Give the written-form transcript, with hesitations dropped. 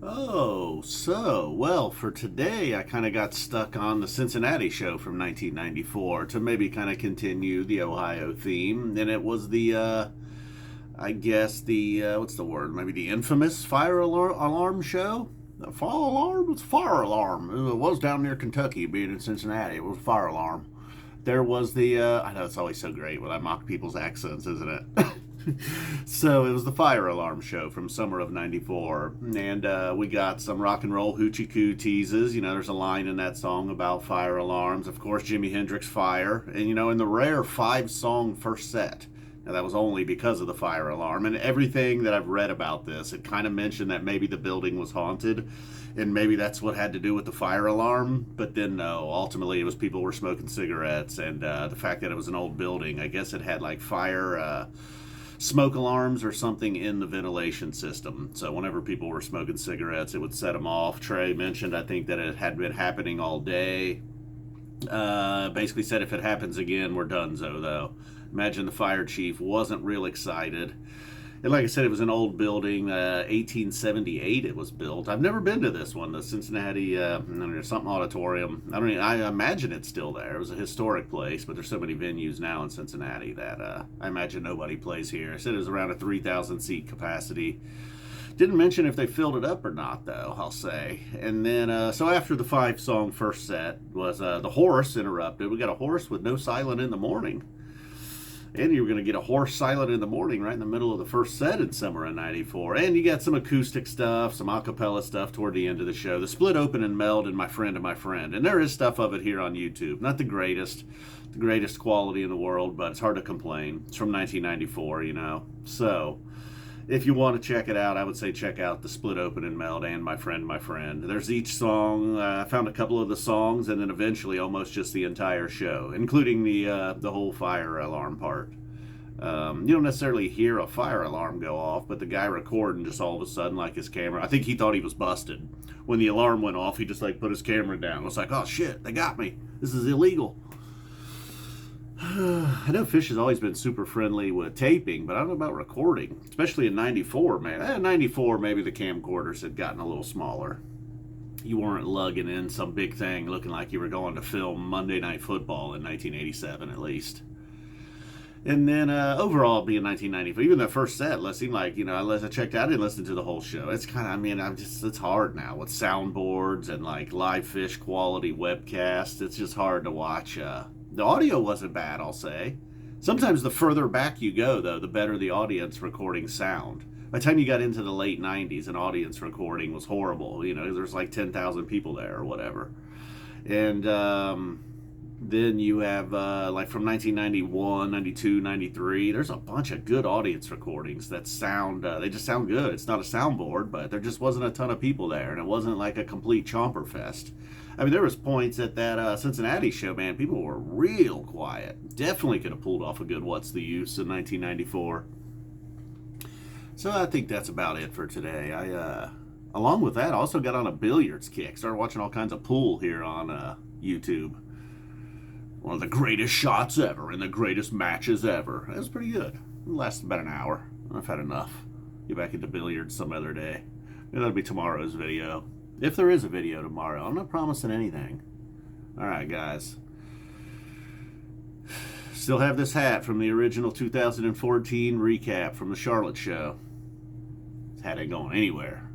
Well, for today, I kind of got stuck on the Cincinnati show from 1994 to maybe kind of continue the Ohio theme. And it was I guess, what's the word? Maybe the infamous alarm show? The fire alarm? It's fire alarm. It was down near Kentucky, being in Cincinnati. It was a fire alarm. There was I know it's always so great when I mock people's accents, isn't it? So it was the fire alarm show from summer of 94, and we got some rock and roll hoochie coo teases. There's a line in that song about fire alarms. Of course, Jimi Hendrix Fire, and in the rare 5-song first set. Now, that was only because of the fire alarm, and everything that I've read about this, it kind of mentioned that maybe the building was haunted, and maybe that's what had to do with the fire alarm. But then, no, ultimately it was people were smoking cigarettes, and the fact that it was an old building, I guess it had like fire smoke alarms or something in the ventilation system. So whenever people were smoking cigarettes, it would set them off. Trey mentioned, I think, that it had been happening all day. Basically said if it happens again, we're donezo, though. Imagine the fire chief wasn't real excited. And like I said, it was an old building, 1878 it was built. I've never been to this one, the Cincinnati something auditorium. I imagine it's still there. It was a historic place, but there's so many venues now in Cincinnati that I imagine nobody plays here. I said it was around a 3,000 seat capacity. Didn't mention if they filled it up or not, though, I'll say. And then, so after the 5-song first set was the horse interrupted. We got a horse with no silent in the morning. And you were going to get a horse silent in the morning right in the middle of the first set in summer of 94. And you got some acoustic stuff, some a cappella stuff toward the end of the show. The split open and meld and my friend and my friend. And there is stuff of it here on YouTube. Not the greatest quality in the world, but it's hard to complain. It's from 1994, So if you want to check it out, I would say check out the split open and meld and my friend, my friend. There's each song. I found a couple of the songs, and then eventually almost just the entire show, including the whole fire alarm part. You don't necessarily hear a fire alarm go off, but the guy recording just all of a sudden, like his camera, I think he thought he was busted. When the alarm went off, he just like put his camera down. It was like, oh shit, they got me. This is illegal. I know Phish has always been super friendly with taping, but I don't know about recording, especially in 94, man. In 94, maybe the camcorders had gotten a little smaller. You weren't lugging in some big thing looking like you were going to film Monday Night Football in 1987, at least. And then overall, being 1994, even the first set, it seemed like, unless I checked out, I didn't listen to the whole show. It's kind of, it's hard now with soundboards and like live Phish quality webcasts. It's just hard to watch. The audio wasn't bad, I'll say. Sometimes the further back you go, though, the better the audience recording sound. By the time you got into the late 90s, an audience recording was horrible. There's like 10,000 people there or whatever. And then you have, like from 1991, 92, 93, there's a bunch of good audience recordings that sound, they just sound good. It's not a soundboard, but there just wasn't a ton of people there, and it wasn't like a complete chomper fest. I mean, there was points at that Cincinnati show, man, people were real quiet. Definitely could have pulled off a good What's the Use in 1994. So I think that's about it for today. Along with that, I also got on a billiards kick. Started watching all kinds of pool here on YouTube. One of the greatest shots ever and the greatest matches ever. It was pretty good. It lasted about an hour. I've had enough. Get back into billiards some other day. Maybe that'll be tomorrow's video. If there is a video tomorrow, I'm not promising anything. Alright, guys. Still have this hat from the original 2014 recap from the Charlotte show. This hat ain't going anywhere.